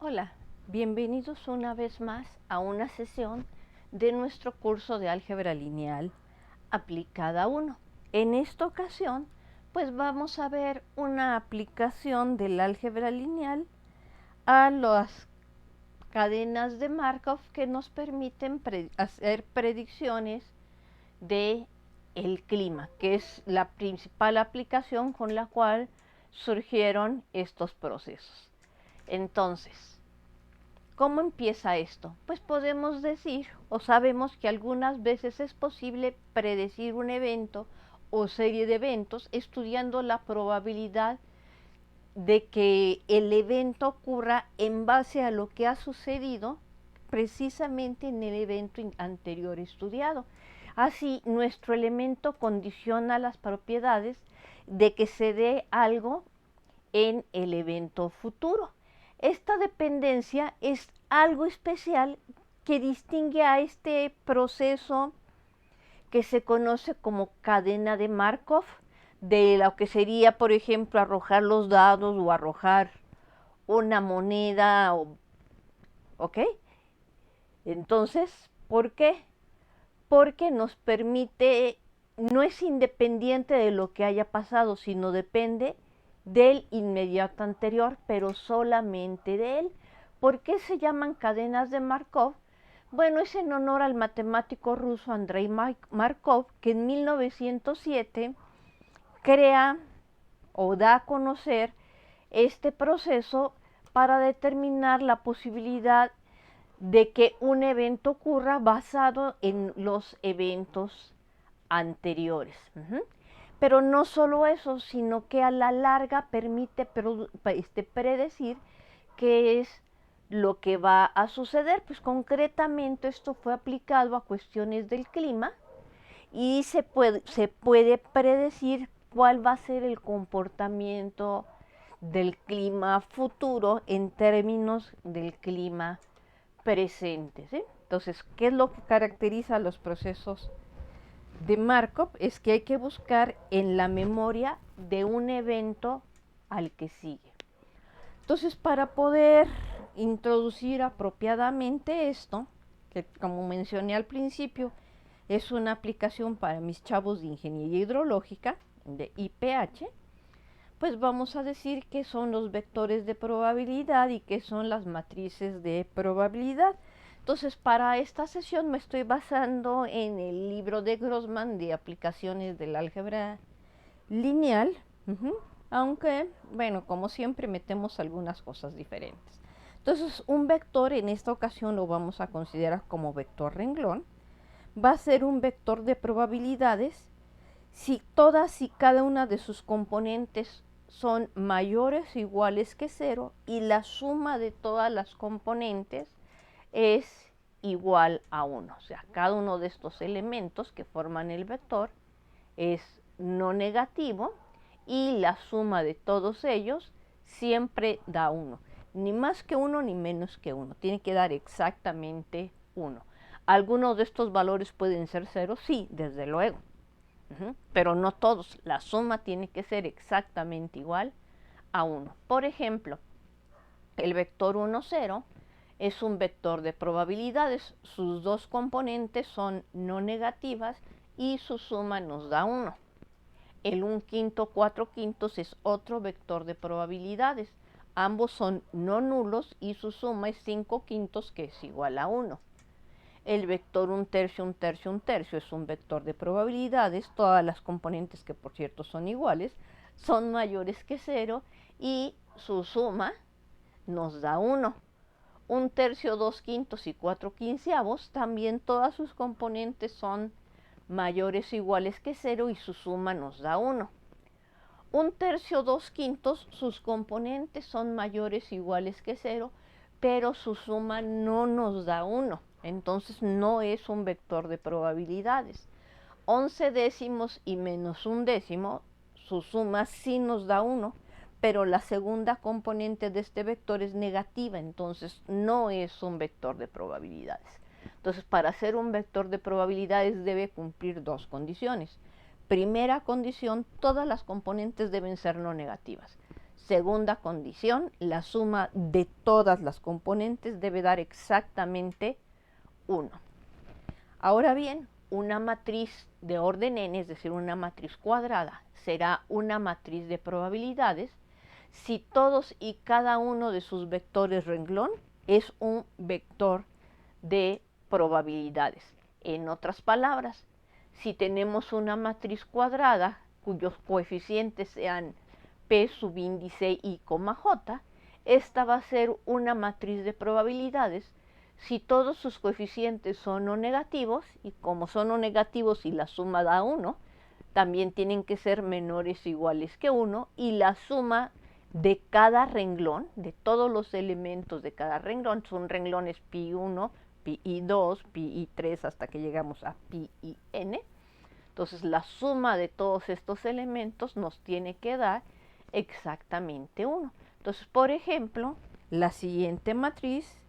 Hola, bienvenidos una vez más a una sesión de nuestro curso de álgebra lineal aplicada 1. En esta ocasión, pues vamos a ver una aplicación del álgebra lineal a las cadenas de Markov que nos permiten hacer predicciones de el clima, que es la principal aplicación con la cual surgieron estos procesos. Entonces, ¿cómo empieza esto? Pues podemos decir o sabemos que algunas veces es posible predecir un evento o serie de eventos estudiando la probabilidad de que el evento ocurra en base a lo que ha sucedido precisamente en el evento anterior estudiado. Así, nuestro elemento condiciona las propiedades de que se dé algo en el evento futuro. Esta dependencia es algo especial que distingue a este proceso que se conoce como cadena de Markov de lo que sería, por ejemplo, arrojar los dados o arrojar una moneda, ¿ok? Entonces, ¿por qué? Porque nos permite, no es independiente de lo que haya pasado, sino depende del inmediato anterior, pero solamente de él. ¿Por qué se llaman cadenas de Markov? Bueno, es en honor al matemático ruso Andrei Markov, que en 1907 crea o da a conocer este proceso para determinar la posibilidad de que un evento ocurra basado en los eventos anteriores. Pero no solo eso, sino que a la larga permite predecir qué es lo que va a suceder. Pues concretamente esto fue aplicado a cuestiones del clima y se puede predecir cuál va a ser el comportamiento del clima futuro en términos del clima presente, ¿sí? Entonces, ¿qué es lo que caracteriza a los procesos de Markov? Es que hay que buscar en la memoria de un evento al que sigue. Entonces, para poder introducir apropiadamente esto, que como mencioné al principio, es una aplicación para mis chavos de ingeniería hidrológica, de IPH, pues vamos a decir qué son los vectores de probabilidad y qué son las matrices de probabilidad. Entonces, para esta sesión me estoy basando en el libro de Grossman de aplicaciones del álgebra lineal, aunque, bueno, como siempre metemos algunas cosas diferentes. Entonces, un vector en esta ocasión lo vamos a considerar como vector renglón. Va a ser un vector de probabilidades si todas y cada una de sus componentes son mayores o iguales que 0 y la suma de todas las componentes es igual a 1. O sea, cada uno de estos elementos que forman el vector es no negativo y la suma de todos ellos siempre da 1. Ni más que 1 ni menos que 1. Tiene que dar exactamente 1. ¿Algunos de estos valores pueden ser 0? Sí, desde luego. Pero no todos. La suma tiene que ser exactamente igual a 1. Por ejemplo, el vector 1, 0 es un vector de probabilidades. Sus dos componentes son no negativas y su suma nos da 1. El 1 quinto, 4 quintos es otro vector de probabilidades. Ambos son no nulos y su suma es 5 quintos, que es igual a 1. El vector 1 tercio, 1 tercio, 1 tercio es un vector de probabilidades. Todas las componentes, que por cierto son iguales, son mayores que 0 y su suma nos da 1. 1 tercio, 2 quintos y 4 quinceavos, también todas sus componentes son mayores o iguales que 0 y su suma nos da 1. 1 tercio, 2 quintos, sus componentes son mayores o iguales que 0, pero su suma no nos da 1. Entonces no es un vector de probabilidades. 11 décimos y menos 1 décimo, su suma sí nos da 1, pero la segunda componente de este vector es negativa, entonces no es un vector de probabilidades. Entonces, para ser un vector de probabilidades debe cumplir dos condiciones. Primera condición, todas las componentes deben ser no negativas. Segunda condición, la suma de todas las componentes debe dar exactamente 1. Ahora bien, una matriz de orden n, es decir, una matriz cuadrada, será una matriz de probabilidades si todos y cada uno de sus vectores renglón es un vector de probabilidades. En otras palabras, si tenemos una matriz cuadrada cuyos coeficientes sean P subíndice I, J, esta va a ser una matriz de probabilidades si todos sus coeficientes son no negativos, y como son no negativos y la suma da 1, también tienen que ser menores o iguales que 1, y la suma de cada renglón, de todos los elementos de cada renglón, son renglones pi1, pi2, pi3, hasta que llegamos a pi y n. Entonces la suma de todos estos elementos nos tiene que dar exactamente 1. Entonces, por ejemplo, la siguiente matriz,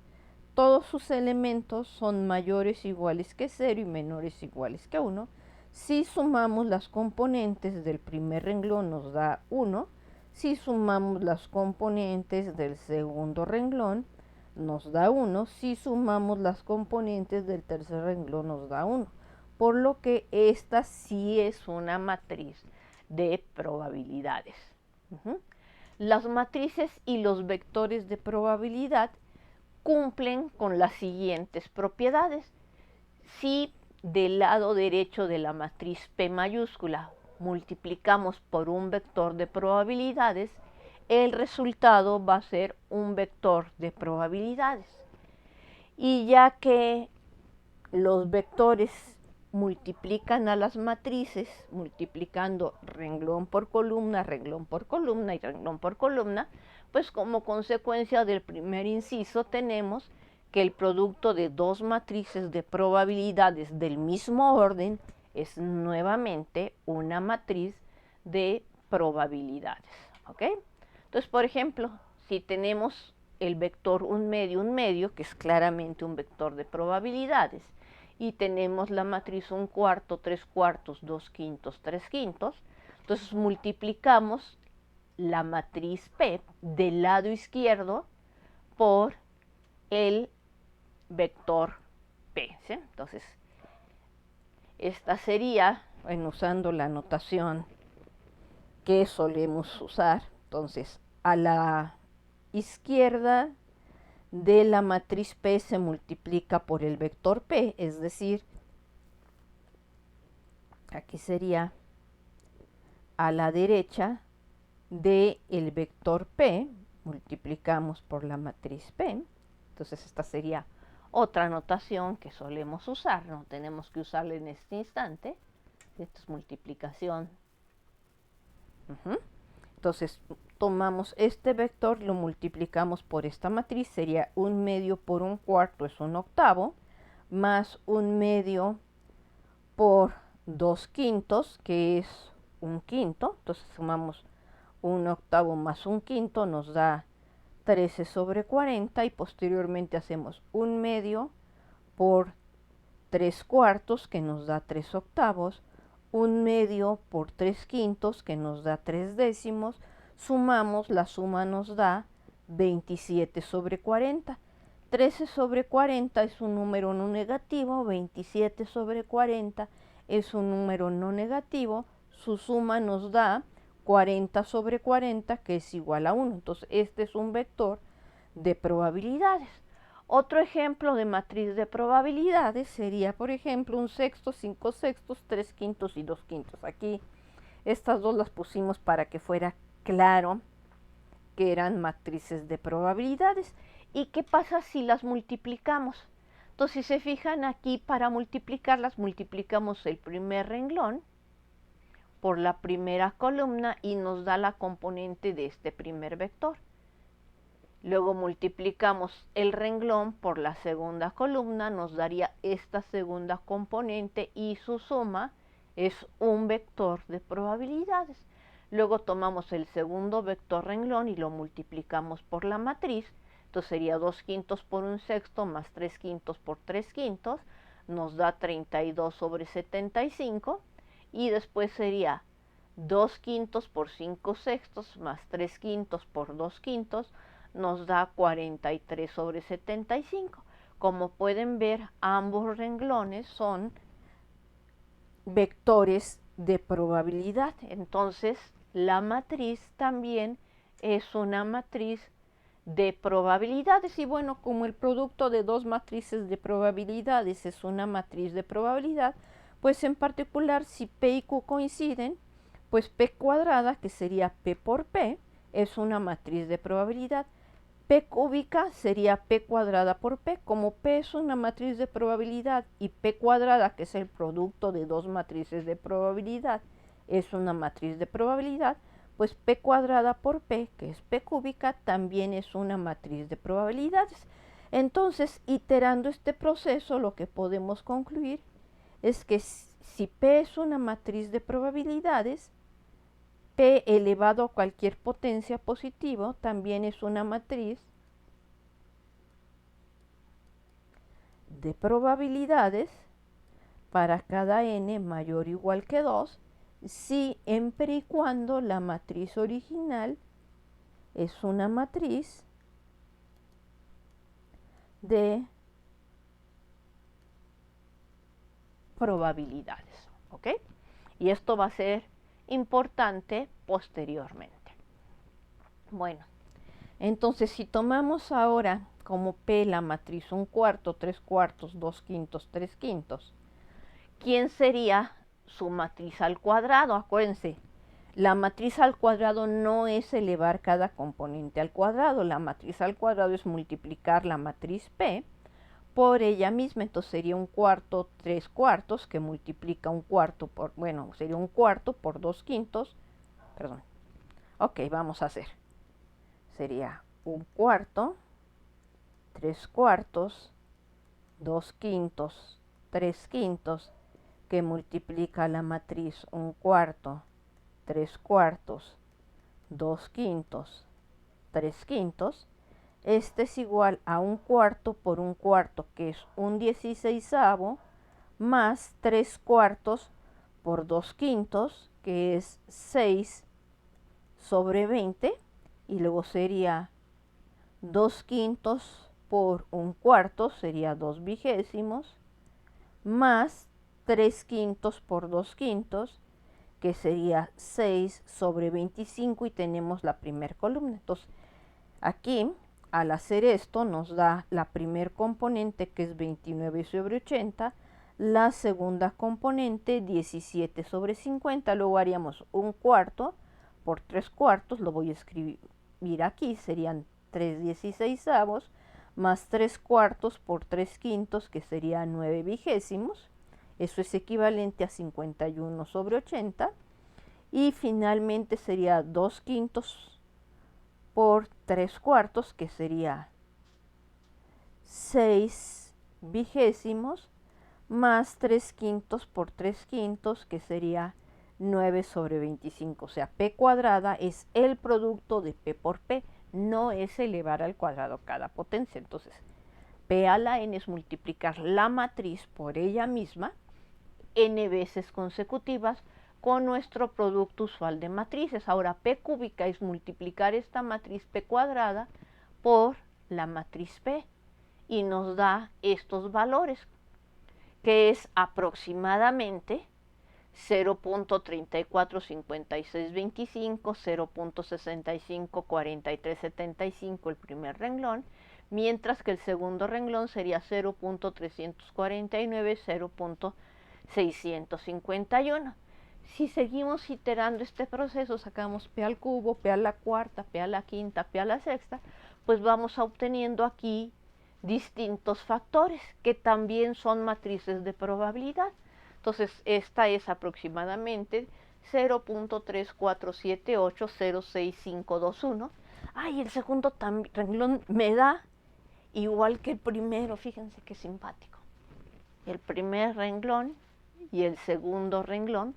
todos sus elementos son mayores o iguales que 0 y menores o iguales que 1. Si sumamos las componentes del primer renglón nos da 1. Si sumamos las componentes del segundo renglón, nos da 1. Si sumamos las componentes del tercer renglón, nos da 1. Por lo que esta sí es una matriz de probabilidades. Las matrices y los vectores de probabilidad cumplen con las siguientes propiedades. Si del lado derecho de la matriz P mayúscula multiplicamos por un vector de probabilidades, el resultado va a ser un vector de probabilidades. Y ya que los vectores multiplican a las matrices, multiplicando renglón por columna y renglón por columna, pues como consecuencia del primer inciso tenemos que el producto de dos matrices de probabilidades del mismo orden es nuevamente una matriz de probabilidades. ¿Ok? Entonces, por ejemplo, si tenemos el vector un medio, que es claramente un vector de probabilidades, y tenemos la matriz 1/4, 3/4, 2/5, 3/5, entonces multiplicamos la matriz P del lado izquierdo por el vector P. ¿Sí? Entonces, esta sería, bueno, usando la notación que solemos usar, entonces a la izquierda de la matriz P se multiplica por el vector P, es decir, aquí sería a la derecha del vector P, multiplicamos por la matriz P. Entonces esta sería otra notación que solemos usar, no tenemos que usarla en este instante. Esto es multiplicación. Entonces tomamos este vector, lo multiplicamos por esta matriz, sería 1/2 por 1/4 es 1/8, más 1/2 por 2/5, que es 1/5. Entonces sumamos 1/8 más 1/5, nos da 13/40, y posteriormente hacemos 1/2 por 3/4, que nos da 3/8, 1/2 por 3/5, que nos da 3/10, sumamos, la suma nos da 27/40. 13/40 es un número no negativo, 27/40 es un número no negativo, su suma nos da 40/40, que es igual a 1. Entonces, este es un vector de probabilidades. Otro ejemplo de matriz de probabilidades sería, por ejemplo, 1/6, 5/6, 3/5 y 2/5. Aquí estas dos las pusimos para que fuera claro que eran matrices de probabilidades. ¿Y qué pasa si las multiplicamos? Entonces, si se fijan aquí, para multiplicarlas, multiplicamos el primer renglón por la primera columna y nos da la componente de este primer vector. Luego multiplicamos el renglón por la segunda columna, nos daría esta segunda componente y su suma es un vector de probabilidades. Luego tomamos el segundo vector renglón y lo multiplicamos por la matriz. Entonces sería 2/5 por 1/6 más 3/5 por 3/5, nos da 32/75, y después sería 2 quintos por 5 sextos más 3 quintos por 2 quintos nos da 43 sobre 75. Como pueden ver, ambos renglones son vectores de probabilidad. Entonces, la matriz también es una matriz de probabilidades. Y bueno, como el producto de dos matrices de probabilidades es una matriz de probabilidad, pues en particular si P y Q coinciden, pues P cuadrada, que sería P por P, es una matriz de probabilidad. P cúbica sería P cuadrada por P. Como P es una matriz de probabilidad y P cuadrada, que es el producto de dos matrices de probabilidad, es una matriz de probabilidad, pues P cuadrada por P, que es P cúbica, también es una matriz de probabilidades. Entonces, iterando este proceso, lo que podemos concluir es que si P es una matriz de probabilidades, P elevado a cualquier potencia positivo también es una matriz de probabilidades para cada n mayor o igual que 2, siempre y cuando la matriz original es una matriz de probabilidades, ¿ok? Y esto va a ser importante posteriormente. Bueno, entonces si tomamos ahora como P la matriz 1/4, 3/4, 2/5, 3/5, ¿quién sería su matriz al cuadrado? Acuérdense, la matriz al cuadrado no es elevar cada componente al cuadrado. La matriz al cuadrado es multiplicar la matriz P por ella misma. Entonces sería 1/4, 3/4, que multiplica 1/4 por, bueno, sería 1/4 por 2/5. Perdón. Ok, vamos a hacer. Sería 1/4, 3/4, 2/5, 3/5, que multiplica la matriz 1/4, 3/4, 2/5, 3/5. Este es igual a 1/4 por 1/4, que es 1/16, más 3/4 por 2/5, que es 6 sobre 20, y luego sería 2/5 por 1/4, sería 2/20, más 3/5 por 2/5, que sería 6 sobre 25, y tenemos la primera columna. Entonces, aquí, al hacer esto, nos da la primer componente, que es 29 sobre 80, la segunda componente, 17 sobre 50, luego haríamos 1/4 por 3/4, lo voy a escribir aquí, serían 3/16, más 3/4 por 3/5, que sería 9/20, eso es equivalente a 51 sobre 80, y finalmente sería 2/5 por 3/4, que sería 6/20, más 3/5 por 3/5, que sería 9 sobre 25. O sea, P cuadrada es el producto de P por P, no es elevar al cuadrado cada potencia. Entonces, P a la n es multiplicar la matriz por ella misma n veces consecutivas con nuestro producto usual de matrices. Ahora, P cúbica es multiplicar esta matriz P cuadrada por la matriz P y nos da estos valores, que es aproximadamente 0.345625, 0.654375 el primer renglón, mientras que el segundo renglón sería 0.349, 0.651. Si seguimos iterando este proceso, sacamos P al cubo, P a la cuarta, P a la quinta, P a la sexta, pues vamos obteniendo aquí distintos factores que también son matrices de probabilidad. Entonces, esta es aproximadamente 0.347806521. Ay, el segundo renglón me da igual que el primero, fíjense qué simpático. El primer renglón y el segundo renglón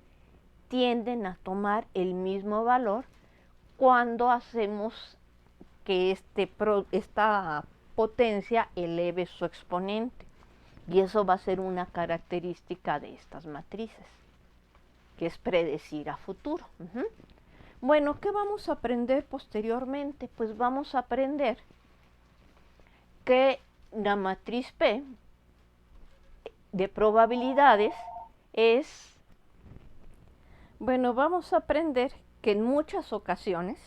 tienden a tomar el mismo valor cuando hacemos que esta potencia eleve su exponente. Y eso va a ser una característica de estas matrices. que es predecir a futuro. Bueno, ¿qué vamos a aprender posteriormente? Pues vamos a aprender que la matriz P de probabilidades es, bueno, vamos a aprender que en muchas ocasiones,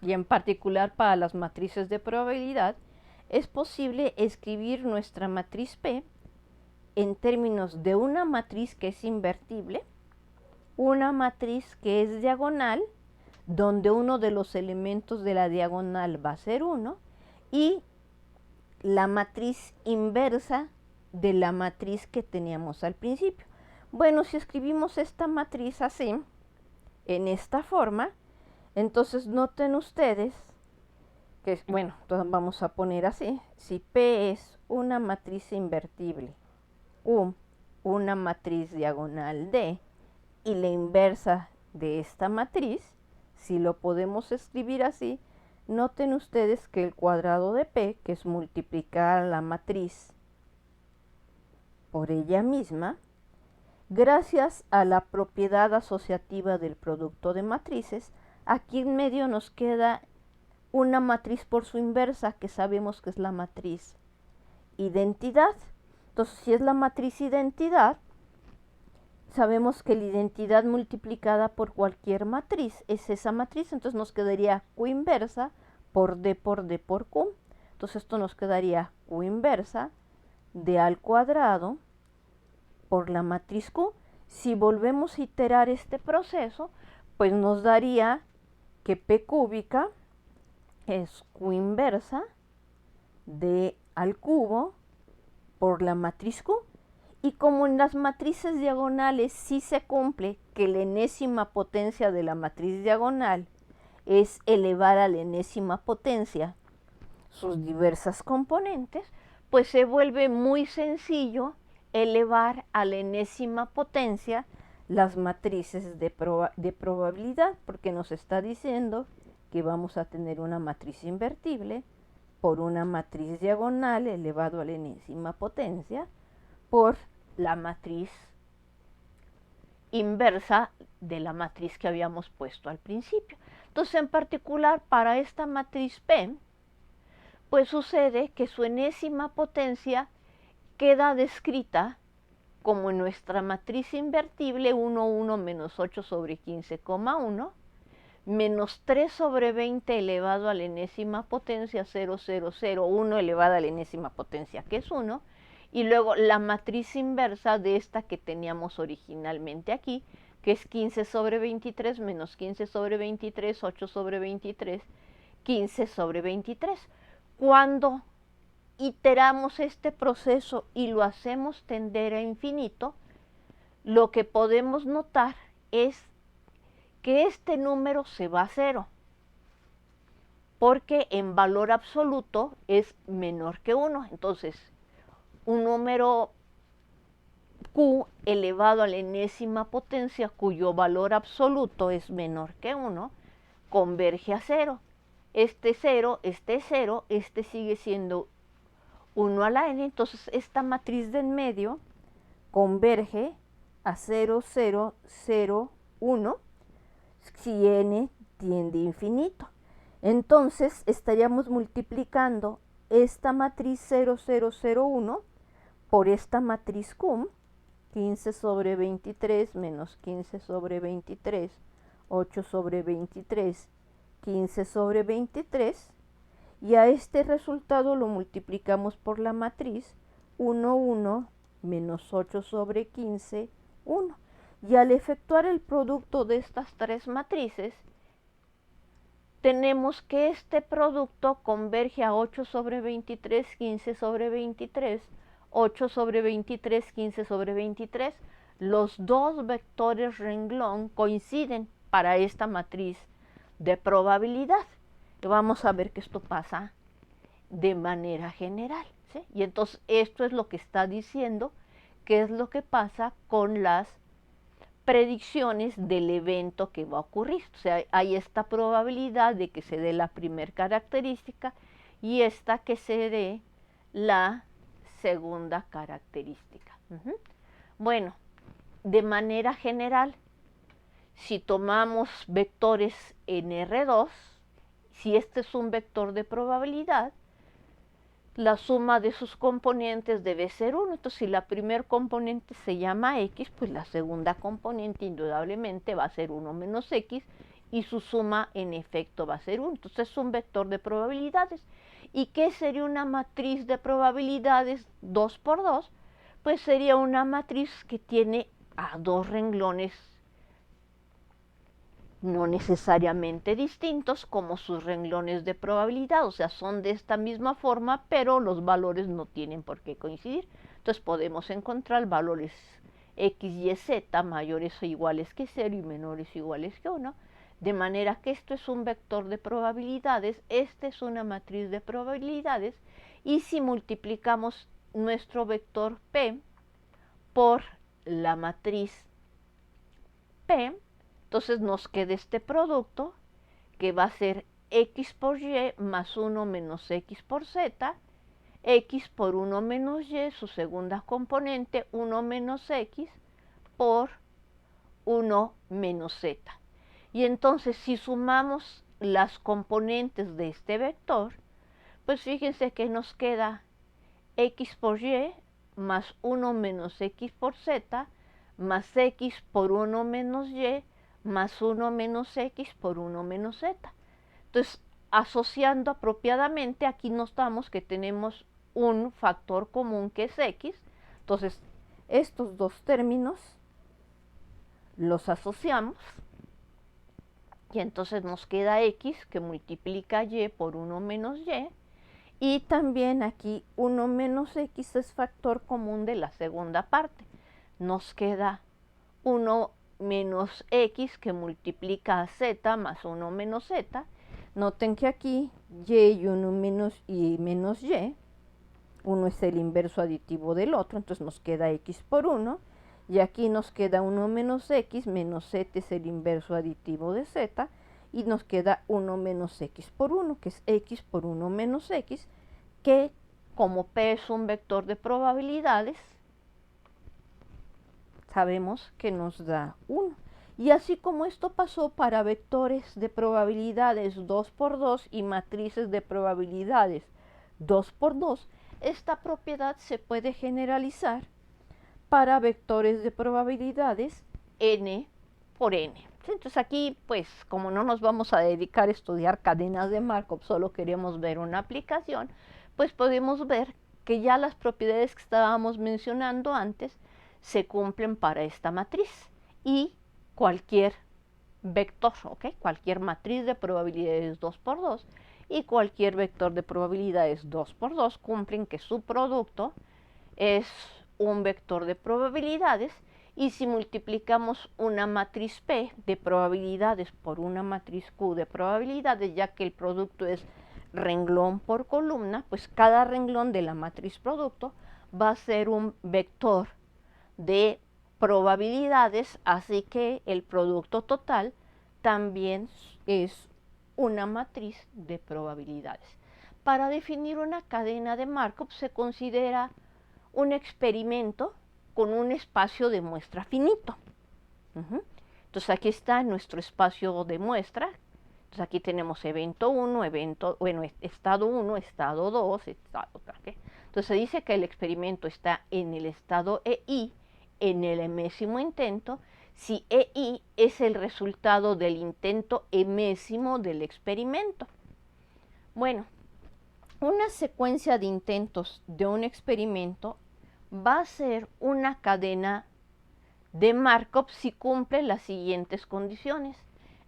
y en particular para las matrices de probabilidad, es posible escribir nuestra matriz P en términos de una matriz que es invertible, una matriz que es diagonal, donde uno de los elementos de la diagonal va a ser 1, y la matriz inversa de la matriz que teníamos al principio. Bueno, si escribimos esta matriz así, en esta forma, entonces noten ustedes que, bueno, entonces vamos a poner así, si P es una matriz invertible, U, una matriz diagonal D, y la inversa de esta matriz, si lo podemos escribir así, noten ustedes que el cuadrado de P, que es multiplicar la matriz por ella misma, gracias a la propiedad asociativa del producto de matrices, aquí en medio nos queda una matriz por su inversa, que sabemos que es la matriz identidad. Entonces, si es la matriz identidad, sabemos que la identidad multiplicada por cualquier matriz es esa matriz, entonces nos quedaría Q inversa por D por D por Q. Entonces esto nos quedaría Q inversa D al cuadrado por la matriz Q. Si volvemos a iterar este proceso, pues nos daría que P cúbica es Q inversa D al cubo por la matriz Q. Y como en las matrices diagonales sí se cumple que la enésima potencia de la matriz diagonal es elevar a la enésima potencia sus diversas componentes, pues se vuelve muy sencillo elevar a la enésima potencia las matrices de probabilidad, porque nos está diciendo que vamos a tener una matriz invertible por una matriz diagonal elevado a la enésima potencia por la matriz inversa de la matriz que habíamos puesto al principio. Entonces, en particular, para esta matriz P, pues sucede que su enésima potencia queda descrita como en nuestra matriz invertible 1, 1 menos 8 sobre 15,1, menos 3 sobre 20 elevado a la enésima potencia 0, 0, 0, 1 elevada a la enésima potencia, que es 1, y luego la matriz inversa de esta que teníamos originalmente aquí, que es 15 sobre 23 menos 15 sobre 23, 8 sobre 23, 15 sobre 23. Cuando iteramos este proceso y lo hacemos tender a infinito, lo que podemos notar es que este número se va a 0, porque en valor absoluto es menor que 1. Entonces, un número Q elevado a la enésima potencia, cuyo valor absoluto es menor que 1, converge a 0. Este 0, este sigue siendo 1 a la n, entonces esta matriz de en medio converge a 0, 0, 0, 1, si n tiende a infinito. Entonces estaríamos multiplicando esta matriz 0, 0, 0, 1 por esta matriz Q, 15 sobre 23 menos 15 sobre 23, 8 sobre 23, 15 sobre 23, y a este resultado lo multiplicamos por la matriz 1, 1 menos 8 sobre 15, 1. Y al efectuar el producto de estas tres matrices, tenemos que este producto converge a 8 sobre 23, 15 sobre 23, 8 sobre 23, 15 sobre 23. Los dos vectores renglón coinciden para esta matriz de probabilidad. Vamos a ver que esto pasa de manera general, ¿sí? Y entonces esto es lo que está diciendo, qué es lo que pasa con las predicciones del evento que va a ocurrir. O sea, hay esta probabilidad de que se dé la primera característica y esta que se dé la segunda característica. Bueno, de manera general, Si tomamos vectores en R2, si este es un vector de probabilidad, la suma de sus componentes debe ser 1. Entonces, si la primer componente se llama X, pues la segunda componente indudablemente va a ser 1 menos X y su suma en efecto va a ser 1. Entonces, es un vector de probabilidades. ¿Y qué sería una matriz de probabilidades 2 por 2? Pues sería una matriz que tiene a dos renglones no necesariamente distintos como sus renglones de probabilidad, o sea, son de esta misma forma, pero los valores no tienen por qué coincidir. Entonces podemos encontrar valores x, y, z mayores o iguales que 0 y menores o iguales que 1, de manera que esto es un vector de probabilidades, esta es una matriz de probabilidades, y si multiplicamos nuestro vector P por la matriz P, entonces nos queda este producto que va a ser x por y más 1 menos x por z, x por 1 menos y, su segunda componente, 1 menos x por 1 menos z. Y entonces si sumamos las componentes de este vector, pues fíjense que nos queda x por y más 1 menos x por z más x por 1 menos y más 1 menos x por 1 menos z. Entonces, asociando apropiadamente, aquí notamos que tenemos un factor común que es x. Entonces, estos dos términos los asociamos y entonces nos queda x que multiplica y por 1 menos y. Y también aquí 1 menos x es factor común de la segunda parte. Nos queda 1 menos x que multiplica a z más 1 menos z. Noten que aquí y 1 menos y menos y, uno es el inverso aditivo del otro, entonces nos queda x por 1, y aquí nos queda 1 menos z es el inverso aditivo de z, y nos queda 1 menos x por 1, que es x por 1 menos x, que como P es un vector de probabilidades, sabemos que nos da 1. Y así como esto pasó para vectores de probabilidades 2 por 2 y matrices de probabilidades 2 por 2, esta propiedad se puede generalizar para vectores de probabilidades n por n. Entonces aquí, pues, como no nos vamos a dedicar a estudiar cadenas de Markov, solo queremos ver una aplicación, pues podemos ver que ya las propiedades que estábamos mencionando antes se cumplen para esta matriz y cualquier vector, ¿ok? Cualquier matriz de probabilidades 2 por 2 y cualquier vector de probabilidades 2 por 2 cumplen que su producto es un vector de probabilidades, y si multiplicamos una matriz P de probabilidades por una matriz Q de probabilidades, ya que el producto es renglón por columna, pues cada renglón de la matriz producto va a ser un vector de probabilidades, así que el producto total también es una matriz de probabilidades. Para definir una cadena de Markov se considera un experimento con un espacio de muestra finito. Entonces aquí está nuestro espacio de muestra. Entonces aquí tenemos evento 1, estado 1, estado 2, estado 3. ¿Okay? Entonces se dice que el experimento está en el estado EI, en el enésimo intento, si EI es el resultado del intento enésimo del experimento. Bueno, una secuencia de intentos de un experimento va a ser una cadena de Markov si cumple las siguientes condiciones.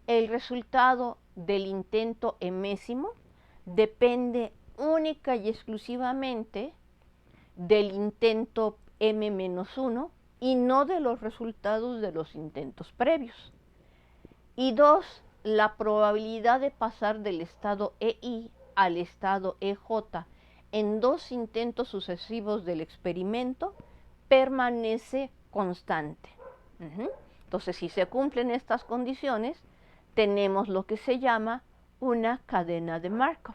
El resultado del intento enésimo depende única y exclusivamente del intento m-1 y no de los resultados de los intentos previos. Y 2, la probabilidad de pasar del estado EI al estado EJ en 2 intentos sucesivos del experimento permanece constante. Entonces, si se cumplen estas condiciones, tenemos lo que se llama una cadena de Markov.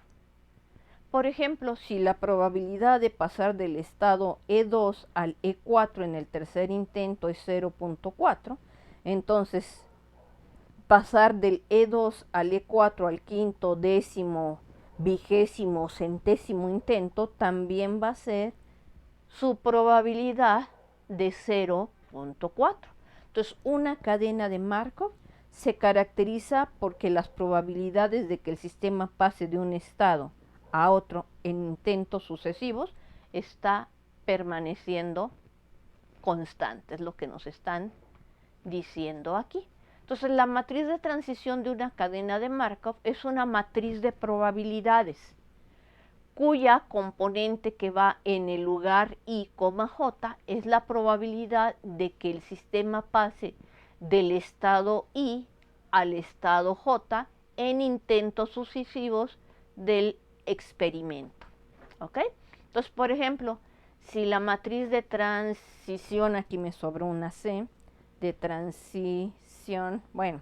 Por ejemplo, si la probabilidad de pasar del estado E2 al E4 en el tercer intento es 0.4, entonces pasar del E2 al E4 al quinto, décimo, vigésimo, centésimo intento, también va a ser su probabilidad de 0.4. Entonces, una cadena de Markov se caracteriza porque las probabilidades de que el sistema pase de un estado a otro en intentos sucesivos está permaneciendo constante, es lo que nos están diciendo aquí. Entonces, la matriz de transición de una cadena de Markov es una matriz de probabilidades cuya componente que va en el lugar I, J es la probabilidad de que el sistema pase del estado I al estado J en intentos sucesivos del experimento. ¿Ok? Entonces, por ejemplo, si la matriz de transición, aquí me sobró una C, de transición, bueno,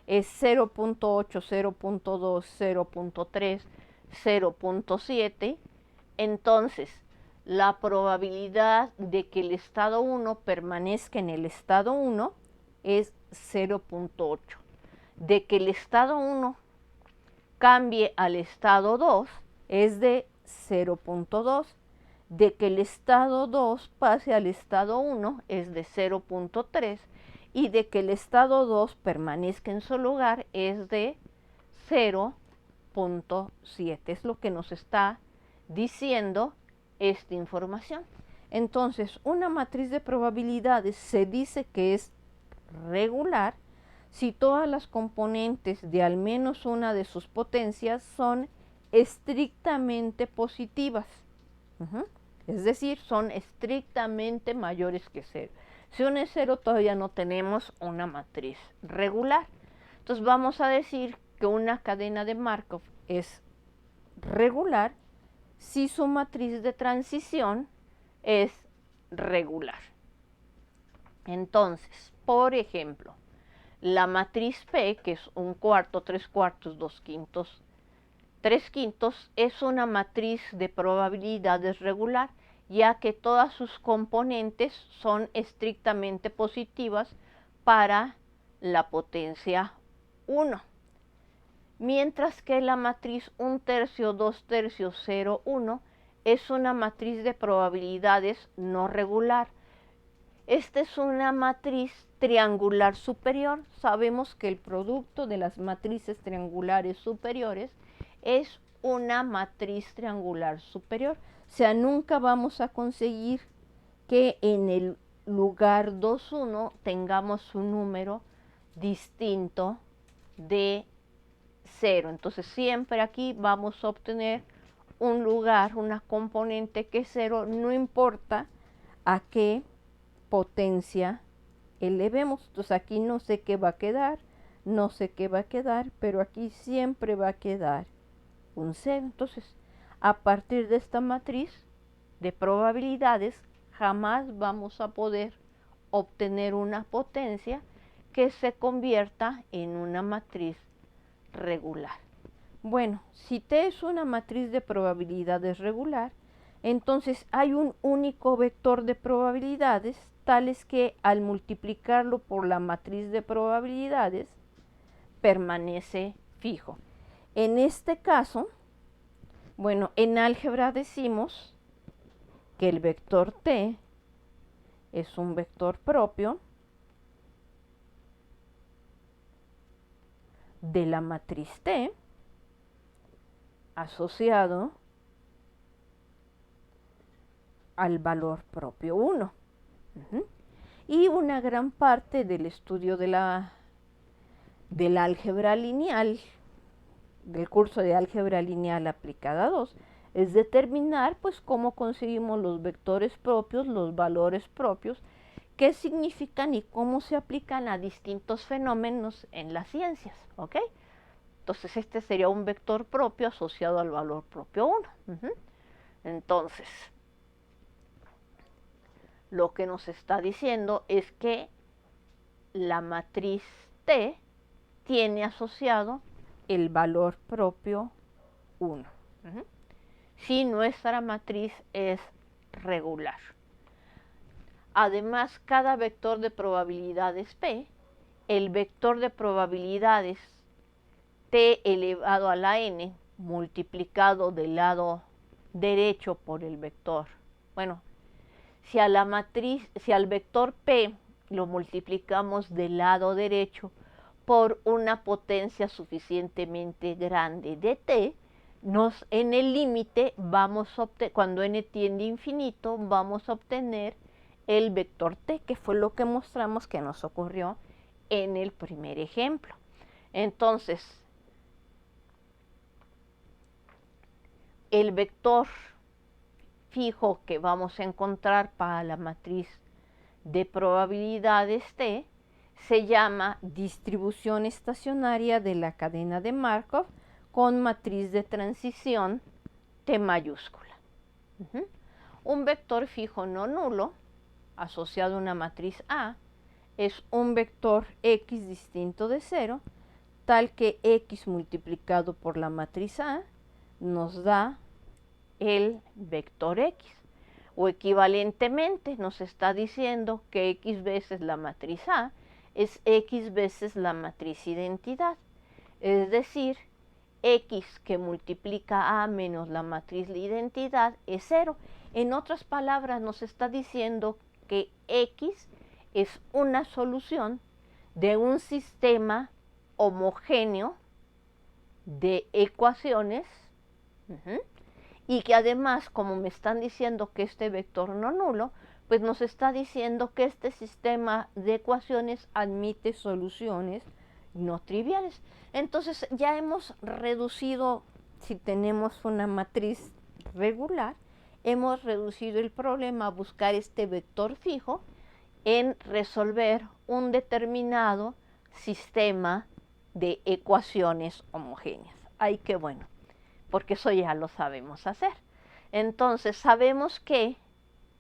es 0.8, 0.2, 0.3, 0.7, entonces la probabilidad de que el estado 1 permanezca en el estado 1 es 0.8. De que el estado 1 cambie al estado 2 es de 0.2. De que el estado 2 pase al estado 1 es de 0.3 y de que el estado 2 permanezca en su lugar es de 0.7. Es lo que nos está diciendo esta información. Entonces, una matriz de probabilidades se dice que es regular si todas las componentes de al menos una de sus potencias son estrictamente positivas. Es decir, son estrictamente mayores que 0. Si uno es 0, todavía no tenemos una matriz regular. Entonces vamos a decir que una cadena de Markov es regular si su matriz de transición es regular. Entonces, por ejemplo, la matriz P, que es 1/4, 3/4, 2/5, 3/5, es una matriz de probabilidades regular, ya que todas sus componentes son estrictamente positivas para la potencia 1. Mientras que la matriz 1/3, 2/3, 0, 1 es una matriz de probabilidades no regular. Esta es una matriz triangular superior. Sabemos que el producto de las matrices triangulares superiores es una matriz triangular superior. O sea, nunca vamos a conseguir que en el lugar 2, 1 tengamos un número distinto de 0. Entonces siempre aquí vamos a obtener un lugar, una componente que es 0, no importa a qué potencia elevemos. Entonces aquí no sé qué va a quedar, no sé qué va a quedar, pero aquí siempre va a quedar un 0. Entonces, a partir de esta matriz de probabilidades, jamás vamos a poder obtener una potencia que se convierta en una matriz regular. Bueno, si T es una matriz de probabilidades regular, entonces hay un único vector de probabilidades, tales que al multiplicarlo por la matriz de probabilidades, permanece fijo. En este caso, bueno, en álgebra decimos que el vector T es un vector propio de la matriz T asociado al valor propio 1. Y una gran parte del estudio de la álgebra lineal, del curso de álgebra lineal aplicada a 2, es determinar pues cómo conseguimos los vectores propios, los valores propios, qué significan y cómo se aplican a distintos fenómenos en las ciencias, ¿ok? Entonces este sería un vector propio asociado al valor propio 1. Entonces, lo que nos está diciendo es que la matriz T tiene asociado el valor propio 1. Si nuestra matriz es regular. Además, cada vector de probabilidades P el vector de probabilidades t elevado a la n multiplicado del lado derecho por el vector. Bueno, si al vector p lo multiplicamos del lado derecho por una potencia suficientemente grande de t, en el límite vamos a obtener, cuando n tiende a infinito, vamos a obtener el vector t, que fue lo que mostramos que nos ocurrió en el primer ejemplo. Entonces, el vector fijo que vamos a encontrar para la matriz de probabilidades t se llama distribución estacionaria de la cadena de Markov con matriz de transición t mayúscula. Un vector fijo no nulo asociado a una matriz A es un vector x distinto de 0, tal que x multiplicado por la matriz A nos da el vector x. O equivalentemente nos está diciendo que x veces la matriz A es x veces la matriz identidad. Es decir, x que multiplica A menos la matriz de identidad es 0. En otras palabras, nos está diciendo que x es una solución de un sistema homogéneo de ecuaciones y que además, como me están diciendo que este vector no nulo, pues nos está diciendo que este sistema de ecuaciones admite soluciones no triviales. Entonces ya hemos reducido, si tenemos una matriz regular, hemos reducido el problema a buscar este vector fijo en resolver un determinado sistema de ecuaciones homogéneas. ¡Ay, qué bueno! Porque eso ya lo sabemos hacer. Entonces sabemos que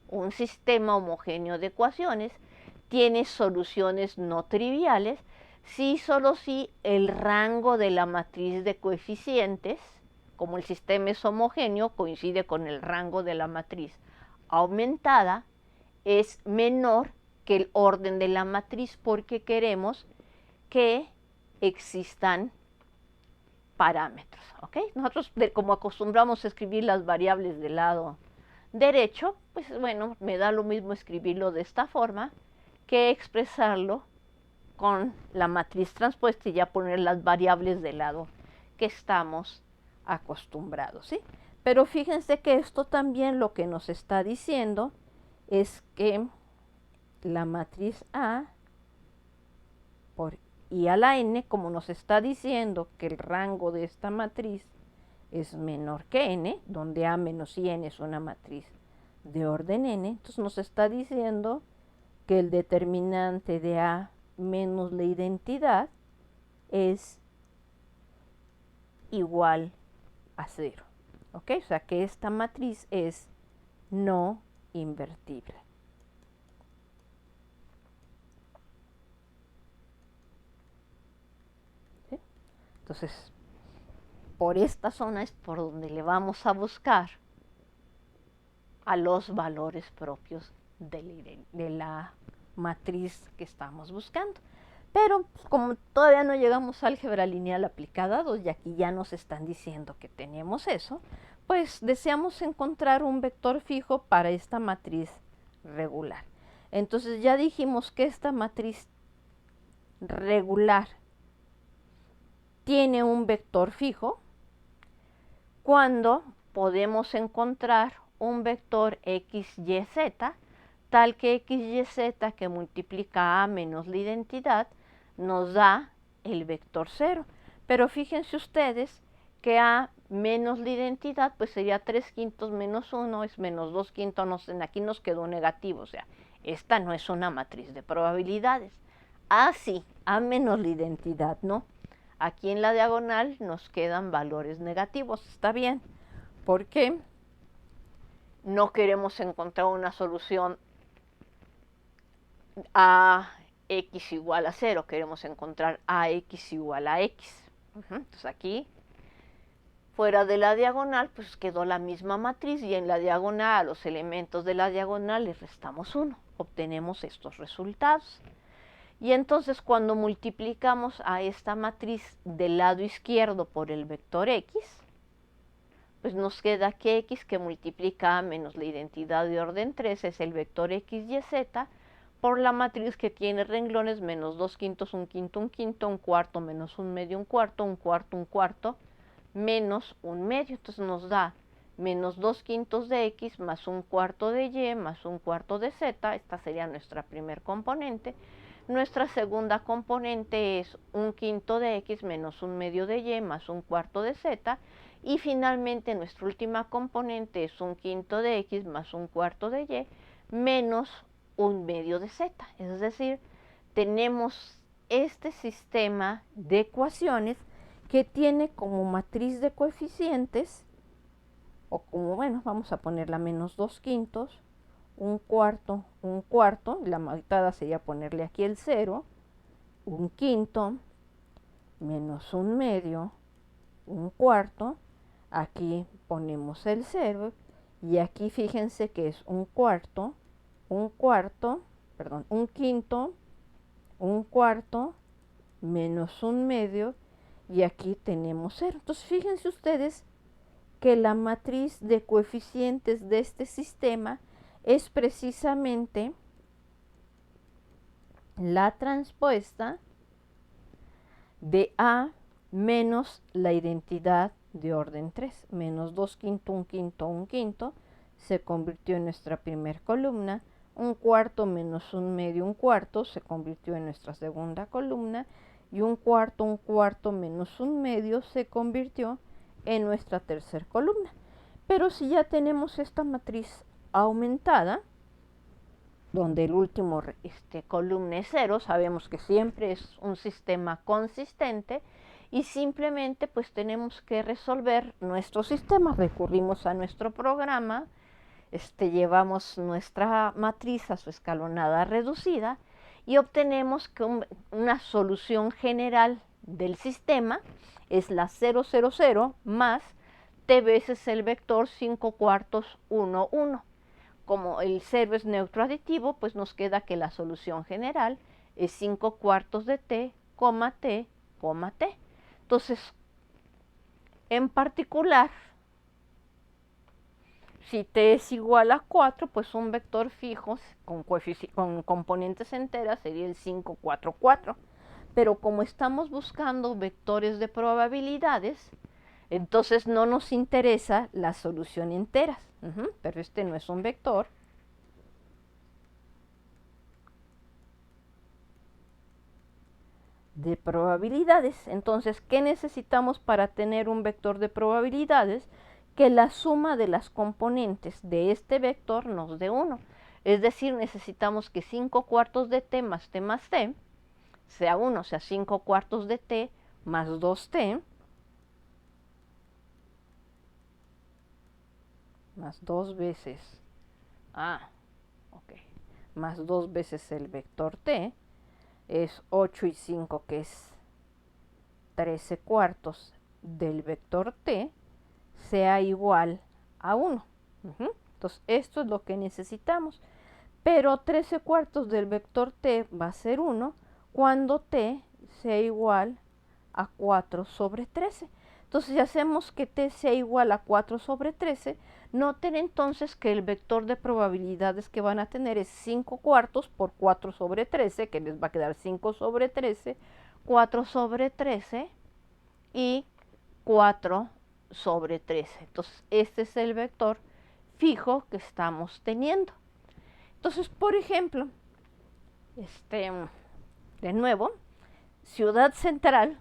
un sistema homogéneo de ecuaciones tiene soluciones no triviales si solo si el rango de la matriz de coeficientes, como el sistema es homogéneo, coincide con el rango de la matriz aumentada, es menor que el orden de la matriz, porque queremos que existan parámetros, ¿ok? Nosotros, como acostumbramos a escribir las variables del lado derecho, pues bueno, me da lo mismo escribirlo de esta forma que expresarlo con la matriz transpuesta y ya poner las variables del lado que estamos acostumbrados, ¿sí? Pero fíjense que esto también lo que nos está diciendo es que la matriz A por I a la n, como nos está diciendo que el rango de esta matriz es menor que n, donde A menos n es una matriz de orden n, entonces nos está diciendo que el determinante de A menos la identidad es igual a 0. ¿Ok? O sea que esta matriz es no invertible. ¿Sí? Entonces, por esta zona es por donde le vamos a buscar a los valores propios de la matriz que estamos buscando. Pero como todavía no llegamos a álgebra lineal aplicada a 2 y aquí ya nos están diciendo que tenemos eso, pues deseamos encontrar un vector fijo para esta matriz regular. Entonces ya dijimos que esta matriz regular tiene un vector fijo cuando podemos encontrar un vector x, y, z, tal que x, y, z que multiplica a menos la identidad nos da el vector 0. Pero fíjense ustedes que a menos la identidad pues sería 3/5 menos 1 es menos 2/5, aquí nos quedó negativo, o sea, esta no es una matriz de probabilidades. A sí, a menos la identidad, ¿no? Aquí en la diagonal nos quedan valores negativos, está bien, porque no queremos encontrar una solución a x igual a 0, queremos encontrar a x igual a x. Entonces aquí, fuera de la diagonal, pues quedó la misma matriz y en la diagonal, a los elementos de la diagonal les restamos 1. Obtenemos estos resultados. Y entonces cuando multiplicamos a esta matriz del lado izquierdo por el vector x, pues nos queda que x que multiplica a menos la identidad de orden 3 es el vector x, y, z, por la matriz que tiene renglones menos 2 quintos, 1 quinto, 1 quinto, 1 cuarto, menos 1 medio, 1 cuarto, 1 cuarto, 1 cuarto, menos 1 medio. Entonces nos da menos 2 quintos de x más 1 cuarto de y más 1 cuarto de z. Esta sería nuestra primer componente. Nuestra segunda componente es 1 quinto de x menos 1 medio de y más 1 cuarto de z. Y finalmente nuestra última componente es 1 quinto de x más 1 cuarto de y menos 1 medio de z. Es decir, tenemos este sistema de ecuaciones que tiene como matriz de coeficientes, o como, bueno, vamos a ponerla menos 2 quintos, 1 cuarto, 1 cuarto, la mitad sería ponerle aquí el 0, 1 quinto, menos 1 medio, 1 cuarto, aquí ponemos el 0, y aquí fíjense que es 1 cuarto, 1 cuarto, perdón, 1 quinto, 1 cuarto, menos 1 medio, y aquí tenemos 0. Entonces fíjense ustedes que la matriz de coeficientes de este sistema es precisamente la transpuesta de A menos la identidad de orden 3. Menos 2 quinto, 1 quinto, 1 quinto, se convirtió en nuestra primera columna. 1 cuarto menos 1 medio, 1 cuarto, se convirtió en nuestra segunda columna. Y 1 cuarto menos 1 medio, se convirtió en nuestra tercera columna. Pero si ya tenemos esta matriz aumentada, donde el último columna es 0, sabemos que siempre es un sistema consistente, y simplemente pues tenemos que resolver nuestro sistema. Recurrimos a nuestro programa, llevamos nuestra matriz a su escalonada reducida y obtenemos que una solución general del sistema es la 0, 0, 0 más t veces el vector 5 cuartos 1, 1. Como el 0 es neutro aditivo, pues nos queda que la solución general es 5 cuartos de t, t, t. Entonces, en particular, si t es igual a 4, pues un vector fijo con componentes enteras sería el 5, 4, 4. Pero como estamos buscando vectores de probabilidades, entonces no nos interesa la solución enteras. Pero este no es un vector. De probabilidades. Entonces, ¿qué necesitamos para tener un vector de probabilidades? Que la suma de las componentes de este vector nos dé 1. Es decir, necesitamos que 5 cuartos de t más t sea 1, o sea, 5 cuartos de t más 2t más 2 veces, más 2 veces el vector t, es 8 y 5, que es 13 cuartos del vector t, sea igual a 1. Entonces, esto es lo que necesitamos. Pero 13 cuartos del vector t va a ser 1 cuando t sea igual a 4 sobre 13. Entonces, si hacemos que t sea igual a 4 sobre 13, noten entonces que el vector de probabilidades que van a tener es 5 cuartos por 4 sobre 13, que les va a quedar 5 sobre 13, 4 sobre 13 y 4 sobre 13. Entonces, este es el vector fijo que estamos teniendo. Entonces, por ejemplo, de nuevo, ciudad central,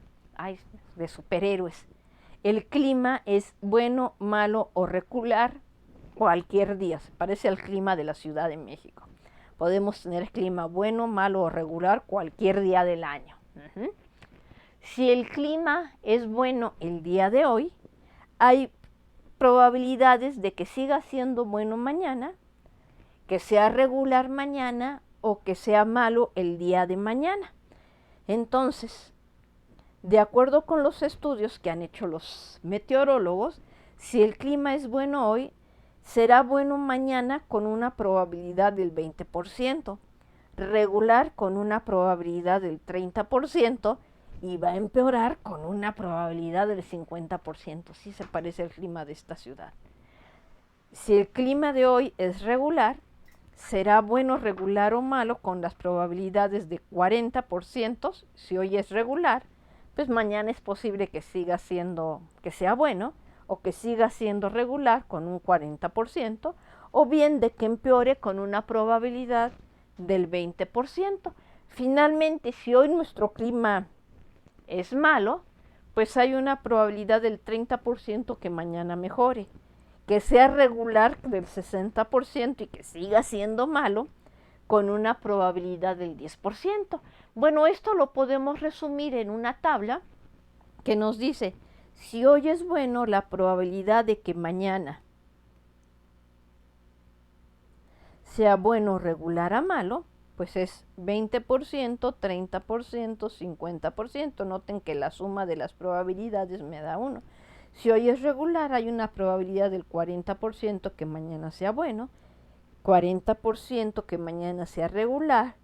de superhéroes. El clima es bueno, malo o regular cualquier día. Se parece al clima de la Ciudad de México. Podemos tener clima bueno, malo o regular cualquier día del año. Si el clima es bueno el día de hoy, hay probabilidades de que siga siendo bueno mañana, que sea regular mañana o que sea malo el día de mañana. Entonces, de acuerdo con los estudios que han hecho los meteorólogos, si el clima es bueno hoy, será bueno mañana con una probabilidad del 20%. regular con una probabilidad del 30% y va a empeorar con una probabilidad del 50%. Sí se parece al clima de esta ciudad. Si el clima de hoy es regular, será bueno, regular o malo con las probabilidades de 40%. Si hoy es regular, pues mañana es posible que siga siendo, que sea bueno, o que siga siendo regular con un 40%, o bien de que empeore con una probabilidad del 20%. Finalmente, si hoy nuestro clima es malo, pues hay una probabilidad del 30% que mañana mejore. Que sea regular del 60% y que siga siendo malo con una probabilidad del 10%. Bueno, esto lo podemos resumir en una tabla que nos dice, si hoy es bueno, la probabilidad de que mañana sea bueno, regular a malo, pues es 20%, 30%, 50%. Noten que la suma de las probabilidades me da 1. Si hoy es regular, hay una probabilidad del 40% que mañana sea bueno, 40% que mañana sea regular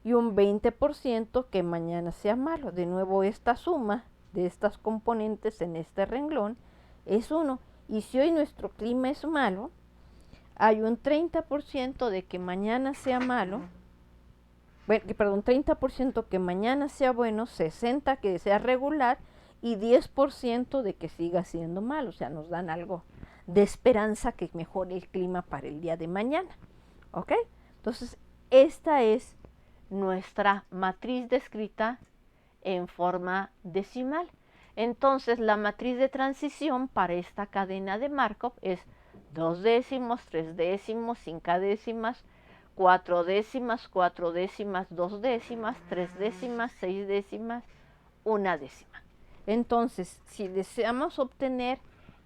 y un 20% que mañana sea malo. De nuevo, esta suma de estas componentes en este renglón es 1. Y si hoy nuestro clima es malo, hay un 30% de que mañana sea malo, perdón, 30% que mañana sea bueno, 60% que sea regular y 10% de que siga siendo malo. O sea, nos dan algo de esperanza que mejore el clima para el día de mañana. ¿Ok? Entonces, esta es nuestra matriz descrita en forma decimal. Entonces, la matriz de transición para esta cadena de Markov es 2 décimos, 3 décimos, 5 décimas, 4 décimas, 4 décimas, 2 décimas, 3 décimas, 6 décimas, 1 décima. Entonces, si deseamos obtener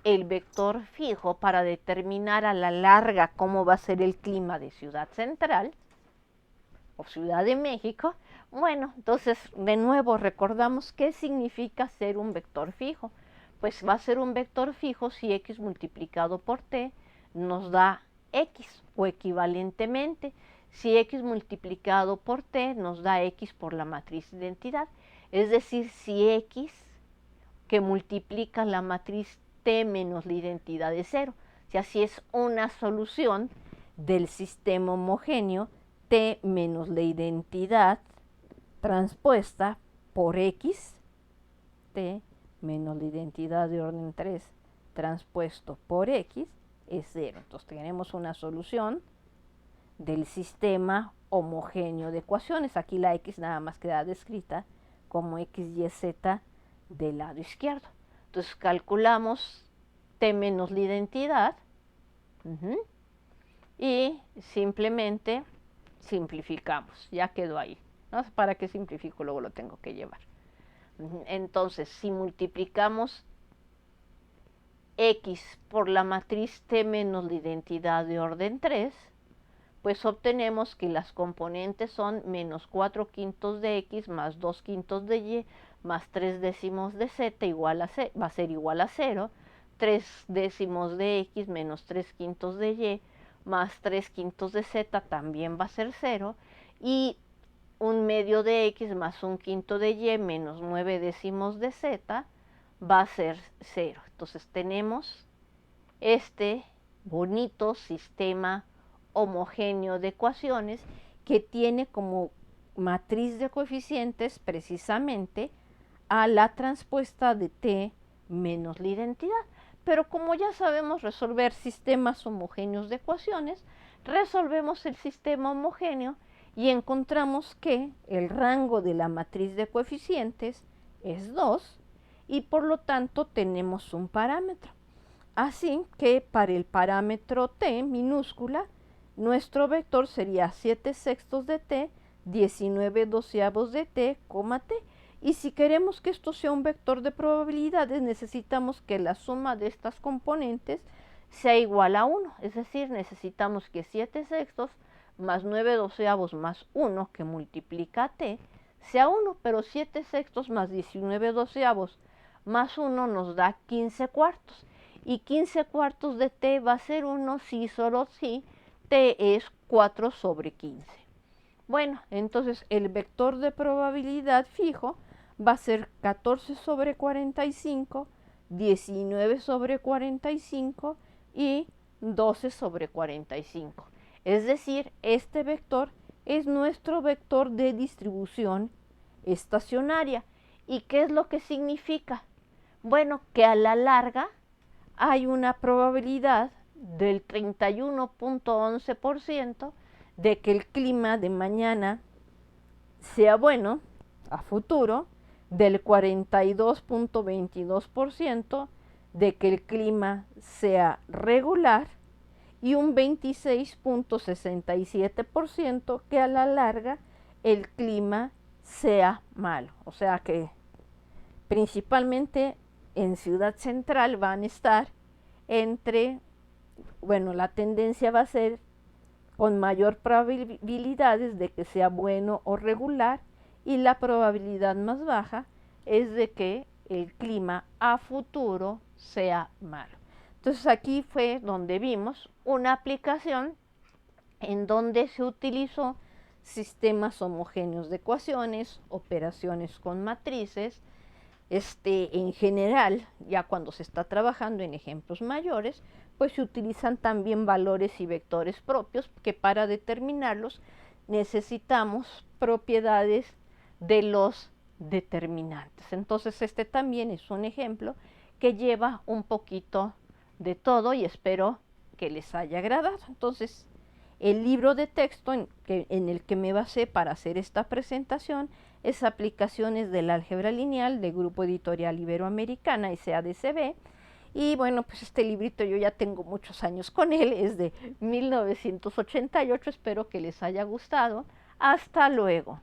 el vector fijo para determinar a la larga cómo va a ser el clima de Ciudad Central o Ciudad de México, bueno, entonces de nuevo recordamos qué significa ser un vector fijo. Pues va a ser un vector fijo si x multiplicado por t nos da x, o equivalentemente, si x multiplicado por t nos da x por la matriz de identidad. Es decir, si x que multiplica la matriz t menos la identidad de 0. O sea, si es una solución del sistema homogéneo t menos la identidad transpuesta por x, t menos la identidad de orden 3 transpuesto por x es 0. Entonces tenemos una solución del sistema homogéneo de ecuaciones. Aquí la x nada más queda descrita como x, y, z del lado izquierdo. Entonces calculamos t menos la identidad y simplemente simplificamos. Ya quedó ahí. ¿No? ¿Para qué simplifico? Luego lo tengo que llevar. Entonces, si multiplicamos x por la matriz t menos la identidad de orden 3, pues obtenemos que las componentes son menos 4 quintos de x más 2 quintos de y más 3 décimos de z igual a c, va a ser igual a 0, 3 décimos de x menos 3 quintos de y más 3 quintos de z también va a ser 0, y un medio de x más un quinto de y menos 9 décimos de z va a ser 0. Entonces tenemos este bonito sistema homogéneo de ecuaciones que tiene como matriz de coeficientes precisamente a la transpuesta de t menos la identidad. Pero como ya sabemos resolver sistemas homogéneos de ecuaciones, resolvemos el sistema homogéneo y encontramos que el rango de la matriz de coeficientes es 2 y por lo tanto tenemos un parámetro. Así que para el parámetro t minúscula, nuestro vector sería 7 sextos de t, 19 doceavos de t, t. Y si queremos que esto sea un vector de probabilidades, necesitamos que la suma de estas componentes sea igual a 1. Es decir, necesitamos que 7 sextos más 9 doceavos más 1, que multiplica a t, sea 1. Pero 7 sextos más 19 doceavos más 1 nos da 15 cuartos. Y 15 cuartos de t va a ser 1 si solo si t es 4 sobre 15. Bueno, entonces el vector de probabilidad fijo va a ser 14 sobre 45, 19 sobre 45 y 12 sobre 45. Es decir, este vector es nuestro vector de distribución estacionaria. ¿Y qué es lo que significa? Bueno, que a la larga hay una probabilidad del 31.11% de que el clima de mañana sea bueno a futuro, del 42.22% de que el clima sea regular y un 26.67% que a la larga el clima sea malo. O sea que principalmente en Ciudad Central van a estar entre, bueno, la tendencia va a ser con mayor probabilidades de que sea bueno o regular, y la probabilidad más baja es de que el clima a futuro sea malo. Entonces aquí fue donde vimos una aplicación en donde se utilizó sistemas homogéneos de ecuaciones, operaciones con matrices. En general, ya cuando se está trabajando en ejemplos mayores, pues se utilizan también valores y vectores propios, que para determinarlos necesitamos propiedades de los determinantes. Entonces este también es un ejemplo que lleva un poquito de todo y espero que les haya agradado. Entonces el libro de texto en el que me basé para hacer esta presentación es Aplicaciones del álgebra lineal de Grupo Editorial Iberoamericana, SADCB. Y bueno, pues este librito yo ya tengo muchos años con él, es de 1988, espero que les haya gustado. Hasta luego.